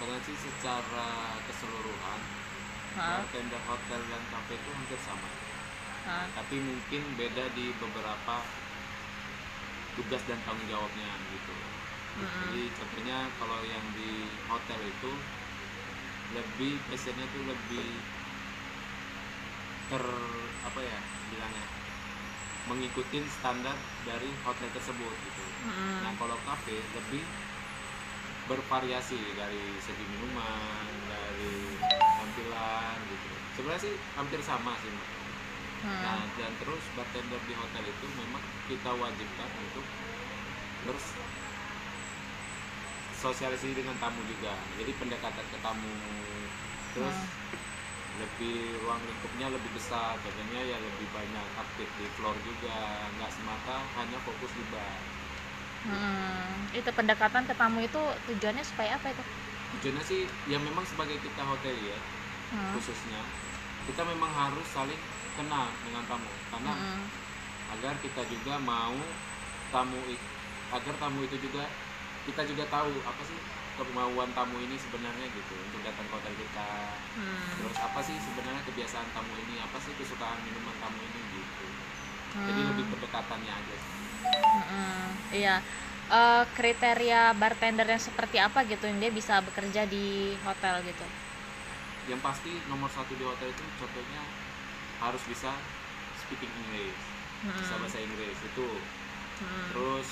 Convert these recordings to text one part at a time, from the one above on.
Sebenarnya sih secara keseluruhan Hah? bartender hotel dan kafe itu hampir sama, Hah? tapi mungkin beda di beberapa tugas dan tanggung jawabnya gitu. Jadi contohnya kalau yang di hotel itu lebih passionnya tuh lebih ter apa ya bilangnya, mengikuti standar dari hotel tersebut gitu. Nah kalau kafe lebih bervariasi dari segi minuman, dari tampilan gitu. Sebenarnya sih hampir sama sih Mbak. Nah dan terus bartender di hotel itu memang kita wajibkan untuk terus sosialisasi dengan tamu juga. Jadi pendekatan ke tamu, terus lebih ruang lingkupnya lebih besar, contohnya ya lebih banyak aktif di floor juga, nggak semata hanya fokus di bar. Itu pendekatan ke tamu itu tujuannya supaya apa itu? Tujuannya sih ya memang sebagai kita hotelier khususnya kita memang harus saling kenal dengan tamu, karena agar kita juga mau agar tamu itu juga kita juga tahu apa sih kemauan tamu ini sebenarnya gitu untuk datang ke hotel kita. Terus apa sih sebenarnya kebiasaan tamu ini, apa sih kesukaan minuman tamu ini gitu. Jadi lebih pendekatannya aja sih. Iya. Kriteria bartender yang seperti apa gitu yang dia bisa bekerja di hotel gitu? Yang pasti nomor satu di hotel itu contohnya harus bisa speaking English, bisa bahasa Inggris itu. Terus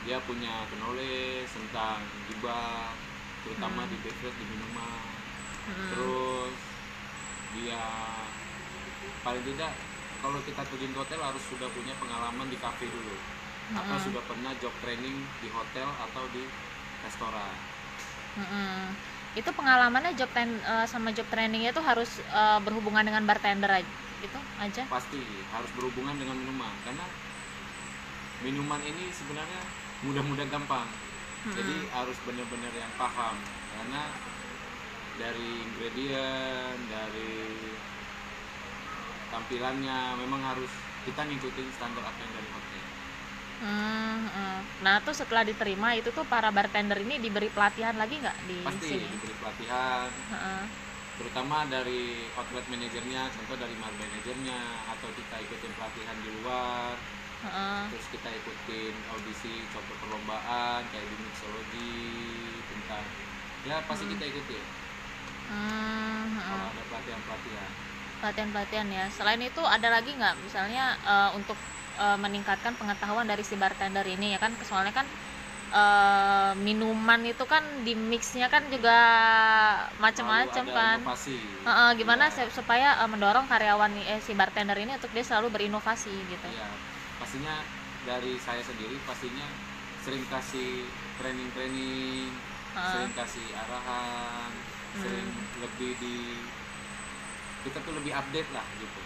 dia punya knowledge tentang di bar, terutama di beverage, di minuman. Terus dia paling tidak kalau kita terjun ke hotel harus sudah punya pengalaman di cafe dulu, atau sudah pernah job training di hotel atau di restoran. Itu pengalamannya sama job trainingnya itu harus berhubungan dengan bartender itu aja? Pasti harus berhubungan dengan minuman, karena minuman ini sebenarnya mudah-mudah gampang. Jadi harus benar-benar yang paham, karena dari ingredient, dari tampilannya memang harus kita ngikutin standar apa yang dari hotel. Nah tuh setelah diterima itu tuh para bartender ini diberi pelatihan lagi nggak di Pasti sini? diberi pelatihan, terutama dari outlet manajernya, contoh dari bar manajernya, atau kita ikutin pelatihan di luar. Terus kita ikutin audisi contoh perlombaan kayak di mixology tentang ya pasti kita ikutin kalau ada pelatihan Pelatihan ya. Selain itu ada lagi nggak misalnya untuk meningkatkan pengetahuan dari si bartender ini ya kan? Soalnya kan minuman itu kan di mixnya kan juga macam-macam kan. inovasi. Gimana Ya, supaya mendorong karyawan si bartender ini untuk dia selalu berinovasi gitu? ya pastinya dari saya sendiri pastinya sering kasih training, sering kasih arahan, sering lebih kita tuh lebih update lah gitu.